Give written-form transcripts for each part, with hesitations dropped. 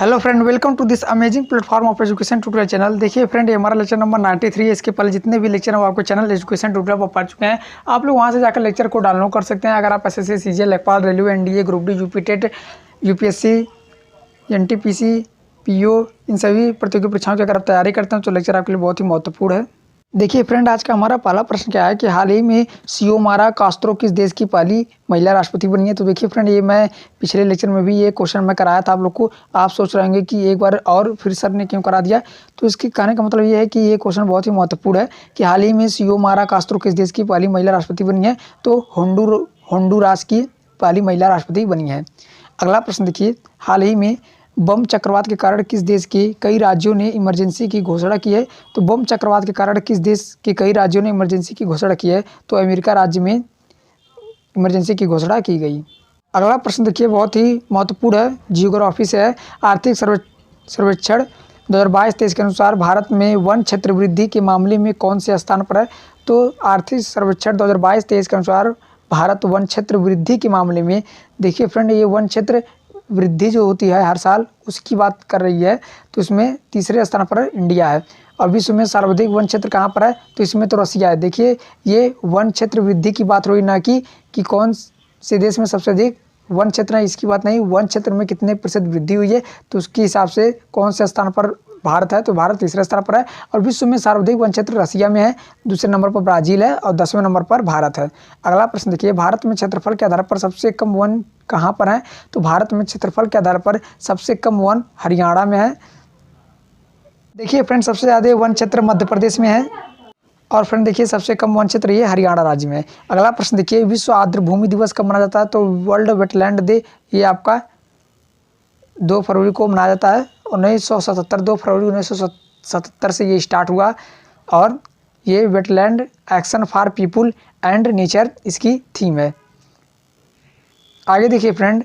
Hello friend, welcome to this amazing platform of education tutorial channel. देखिए friend, ये हमारा lecture number 93 है। इसके पहले जितने भी लेक्चर हैं वो आपको चैनल एजुकेशन ट्यूटोरियल पर पढ़ चुके हैं। आप लोग वहां से जाकर लेक्चर को डाउनलोड कर सकते हैं। अगर आप एसएससी, सीजीएल, लेखपाल, railway, NDA, group D, UP TET, UPSC, NTPC, PO, इन सभी प्रतियोगी परीक्षाओं की अगर आप तैयारी करते हैं तो लेक्चर आपके लिए बहुत ही महत्वपूर्ण है। देखिए फ्रेंड, आज का हमारा पहला प्रश्न क्या है कि हाल ही में सियोमारा कास्त्रो किस देश की पहली महिला राष्ट्रपति बनी है। तो देखिए फ्रेंड, ये मैं पिछले लेक्चर में भी ये क्वेश्चन मैं कराया था आप लोग को। आप सोच रहे होंगे कि एक बार और फिर सर ने क्यों करा दिया। तो इसके कहने का मतलब ये है कि ये क्वेश्चन बहुत ही महत्वपूर्ण है कि हाल ही में सियोमारा कास्त्रो किस देश की पहली महिला राष्ट्रपति बनी है। तो होंडुरास की पहली महिला राष्ट्रपति बनी है। अगला प्रश्न देखिए, हाल ही में बम चक्रवात के कारण किस देश के कई राज्यों ने इमरजेंसी की घोषणा की है। तो बम चक्रवात के कारण किस देश के कई राज्यों ने इमरजेंसी की घोषणा की है। तो अमेरिका राज्य में इमरजेंसी की घोषणा की गई। अगला प्रश्न देखिए, बहुत ही महत्वपूर्ण है, जियोग्राफी से है। आर्थिक सर्वेक्षण 2022-23 के अनुसार भारत में वन क्षेत्र वृद्धि के मामले में कौन से स्थान पर है। तो आर्थिक सर्वेक्षण 2022-23 के अनुसार भारत वन क्षेत्र वृद्धि के मामले में, देखिए फ्रेंड, ये वन क्षेत्र वृद्धि जो होती है हर साल उसकी बात कर रही है। तो इसमें तीसरे स्थान पर इंडिया है। और विश्व में सर्वाधिक वन क्षेत्र कहाँ पर है। तो इसमें तो रसिया है। देखिए, ये वन क्षेत्र वृद्धि की बात हुई, ना कि कौन से देश में सबसे अधिक वन क्षेत्र है, इसकी बात नहीं। वन क्षेत्र में कितने प्रतिशत वृद्धि हुई है, तो उसके हिसाब से कौन से स्थान पर भारत है। तो भारत तीसरे स्थान पर है। और विश्व में सर्वाधिक वन क्षेत्र रसिया में है। दूसरे नंबर पर ब्राज़ील है और 10वें नंबर पर भारत है। अगला प्रश्न देखिए, भारत में क्षेत्रफल के आधार पर सबसे कम वन कहाँ पर है। तो भारत में क्षेत्रफल के आधार पर सबसे कम वन हरियाणा में है। देखिए फ्रेंड, सबसे ज़्यादा वन क्षेत्र मध्य प्रदेश में है। और फ्रेंड देखिए, सबसे कम वन क्षेत्र ये हरियाणा राज्य में है। अगला प्रश्न देखिए, विश्व आर्द्र भूमि दिवस कब मनाया जाता है। तो वर्ल्ड वेटलैंड डे ये आपका 2 फरवरी को मनाया जाता है। 1977 2 फरवरी 1977 से ये स्टार्ट हुआ। और ये wetland action for people and nature इसकी थीम है। आगे देखिए फ्रेंड,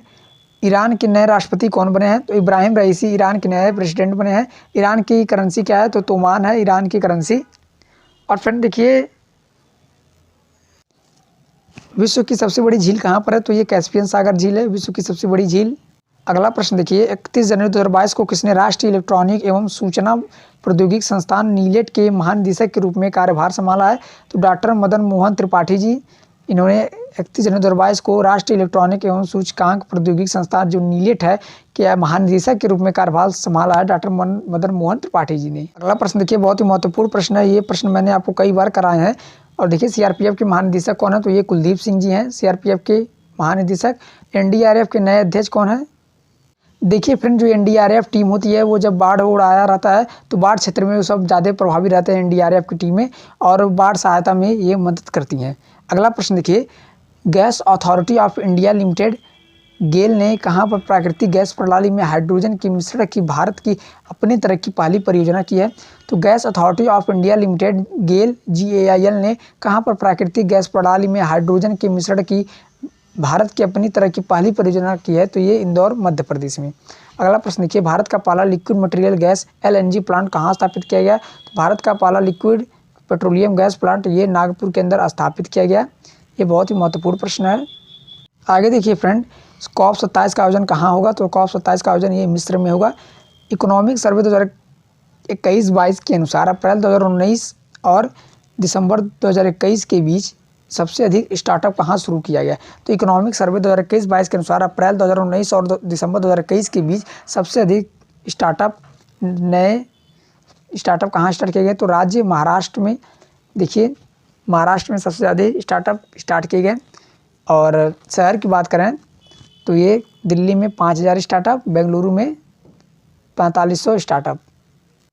ईरान के नए राष्ट्रपति कौन बने हैं। तो इब्राहिम रईसी ईरान के नए प्रेसिडेंट बने हैं। ईरान की करेंसी क्या है। तो तोमान है ईरान की करेंसी। और फ्रेंड देखिए, विश्व की सबसे बड़ी झील कहाँ पर है। तो ये कैस्पियन सागर झील है, विश्व की सबसे बड़ी झील। अगला प्रश्न देखिए, 31 जनवरी 2022 को किसने राष्ट्रीय इलेक्ट्रॉनिक एवं सूचना प्रौद्योगिकी संस्थान नीलेट के महानिदेशक के रूप में कार्यभार संभाला है। तो डॉक्टर मदन मोहन त्रिपाठी जी, इन्होंने 31 जनवरी 2022 को राष्ट्रीय इलेक्ट्रॉनिक एवं सूचकांक प्रौद्योगिकी संस्थान जो नीलेट है के महानिदेशक के रूप में कार्यभार संभाला है डॉक्टर मदन मोहन त्रिपाठी जी ने। अगला प्रश्न देखिए, बहुत ही महत्वपूर्ण प्रश्न है। ये प्रश्न मैंने आपको कई बार कराए हैं। और देखिए, सीआरपीएफ के महानिदेशक कौन है। तो ये कुलदीप सिंह जी हैं, सीआरपीएफ के महानिदेशक। एनडीआरएफ के नए अध्यक्ष कौन है। देखिए फ्रेंड, जो एनडीआरएफ टीम होती है वो जब बाढ़ उड़ आया रहता है तो बाढ़ क्षेत्र में वो सब ज़्यादा प्रभावी रहते हैं एनडीआरएफ की टीमें, और बाढ़ सहायता में ये मदद करती हैं। अगला प्रश्न देखिए, gas authority of India limited GAIL ने कहाँ पर प्राकृतिक गैस प्रणाली में हाइड्रोजन के मिश्रण की भारत की अपनी तरह की पहली परियोजना की है। तो gas authority of India limited GAIL GAIL ने कहाँ पर प्राकृतिक गैस प्रणाली में हाइड्रोजन के मिश्रण की भारत की अपनी तरह की पहली परियोजना की है। तो ये इंदौर मध्य प्रदेश में। अगला प्रश्न देखिए, भारत का पहला liquid material gas LNG plant कहाँ स्थापित किया गया। तो भारत का पहला लिक्विड पेट्रोलियम गैस प्लांट ये नागपुर के अंदर स्थापित किया गया। ये बहुत ही महत्वपूर्ण प्रश्न है। आगे देखिए फ्रेंड, COP 27 का आयोजन कहाँ होगा। तो COP 27 का आयोजन ये मिस्र में होगा। इकोनॉमिक सर्वे 2021-22 के अनुसार अप्रैल 2019 और दिसंबर 2021 के बीच सबसे अधिक स्टार्टअप कहाँ शुरू किया गया। तो इकोनॉमिक सर्वे 2021-22 के अनुसार अप्रैल 2019 और दिसंबर 2021 के बीच सबसे अधिक नए स्टार्टअप कहाँ स्टार्ट किए गए। तो राज्य महाराष्ट्र में, देखिए महाराष्ट्र में सबसे ज़्यादा स्टार्टअप स्टार्ट किए गए। और शहर की बात करें तो ये दिल्ली में 5000 स्टार्टअप, बेंगलुरु में 4500 स्टार्टअप।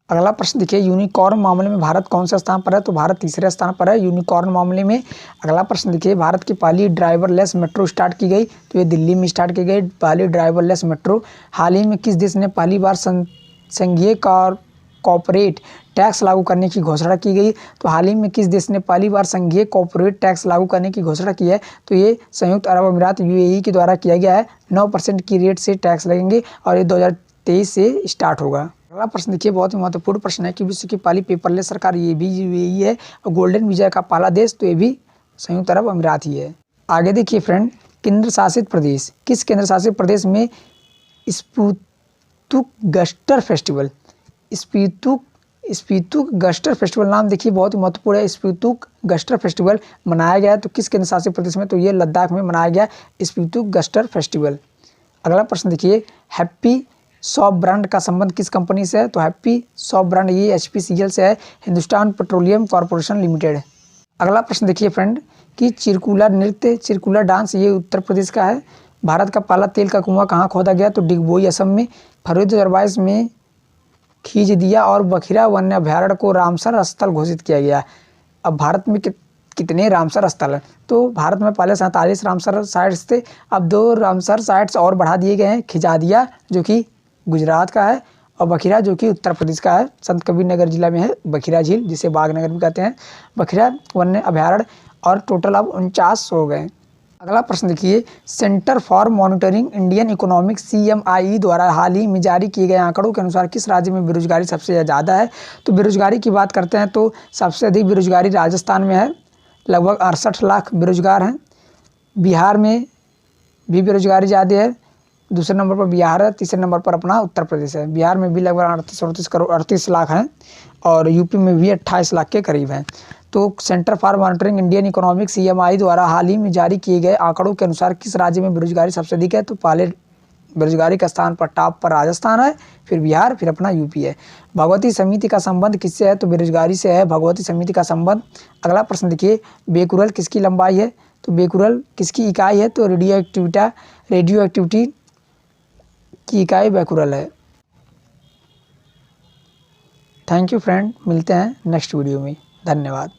अगला प्रश्न देखिए, यूनिकॉर्न मामले में भारत कौन से स्थान पर है। तो भारत तीसरे स्थान पर है यूनिकॉर्न मामले में। अगला प्रश्न देखिए, भारत की पहली ड्राइवरलेस मेट्रो स्टार्ट की गई। तो ये दिल्ली में स्टार्ट की गई पहली ड्राइवरलेस मेट्रो। हाल ही में किस देश ने पहली बार संघीय कॉर्पोरेट टैक्स लागू करने की घोषणा की गई। तो हाल ही में किस देश ने पहली बार संघीय कॉर्पोरेट टैक्स लागू करने की घोषणा की है। तो ये संयुक्त अरब अमीरात UAE के द्वारा किया गया है। 9% की रेट से टैक्स लगेंगे और ये 2023 से स्टार्ट होगा। अगला प्रश्न देखिए, बहुत ही महत्वपूर्ण प्रश्न है कि विश्व की पहली पेपरलेस सरकार ये भी UAE है। और गोल्डन वीजा का पहला देश तो ये भी संयुक्त अरब अमीरात ही है। आगे देखिए फ्रेंड, केंद्र शासित प्रदेश, किस केंद्र शासित प्रदेश में स्पीतुक गस्टर फेस्टिवल। स्पीतुक गस्टर फेस्टिवल नाम देखिए बहुत ही महत्वपूर्ण है। स्पीतुक गस्टर फेस्टिवल मनाया गया तो किस केंद्र शासित प्रदेश में, तो ये लद्दाख में मनाया गया स्पीतुक गस्टर फेस्टिवल। अगला प्रश्न देखिए, हैप्पी सॉप ब्रांड का संबंध किस कंपनी से है, तो हैप्पी सॉप ब्रांड ये HPCL से है, हिंदुस्तान पेट्रोलियम कॉर्पोरेशन लिमिटेड। अगला प्रश्न देखिए फ्रेंड कि चिरकुला नृत्य, चिरकुला डांस ये उत्तर प्रदेश का है। भारत का पहला तेल का कुआं कहाँ खोदा गया, तो डिगबोई असम में। फरवरी 2022 में खींच दिया और बखिरा वन्य अभ्यारण्य को रामसर स्थल घोषित किया गया। अब भारत में कितने रामसर स्थल हैं, तो भारत में पहले 47 रामसर साइट्स थे, अब 2 रामसर साइट्स और बढ़ा दिए गए हैं। खिजादिया जो कि गुजरात का है और बखिरा जो कि उत्तर प्रदेश का है, संत कबीर नगर जिला में है बखिरा झील, जिसे बागनगर भी कहते हैं, बखिरा वन्य अभ्यारण्य। और टोटल अब 49 हो गए। अगला प्रश्न देखिए, centre for monitoring Indian economics CMIE द्वारा हाल ही में जारी किए गए आंकड़ों के अनुसार किस राज्य में बेरोजगारी सबसे ज़्यादा है, तो बेरोजगारी की बात करते हैं तो सबसे अधिक बेरोजगारी राजस्थान में है, लगभग 68 लाख बेरोजगार हैं। बिहार में भी बेरोजगारी ज़्यादा है, दूसरे नंबर पर बिहार है, तीसरे नंबर पर अपना उत्तर प्रदेश है। बिहार में भी लगभग 38 लाख हैं और यूपी में भी 28 लाख के करीब हैं। तो centre for monitoring Indian economics CMI द्वारा हाल ही में जारी किए गए आंकड़ों के अनुसार किस राज्य में बेरोजगारी सबसे अधिक है, तो पहले बेरोजगारी का स्थान पर टॉप पर राजस्थान है, फिर बिहार, फिर अपना यूपी है। भगवती समिति का संबंध किससे है, तो बेरोजगारी से है भगवती समिति का संबंध। अगला प्रश्न देखिए, बेकुरल किसकी लंबाई है, तो बेकुरल किसकी इकाई है, तो रेडियो एक्टिविटी की इकाई बेकुरल है। थैंक यू फ्रेंड, मिलते हैं नेक्स्ट वीडियो में, धन्यवाद।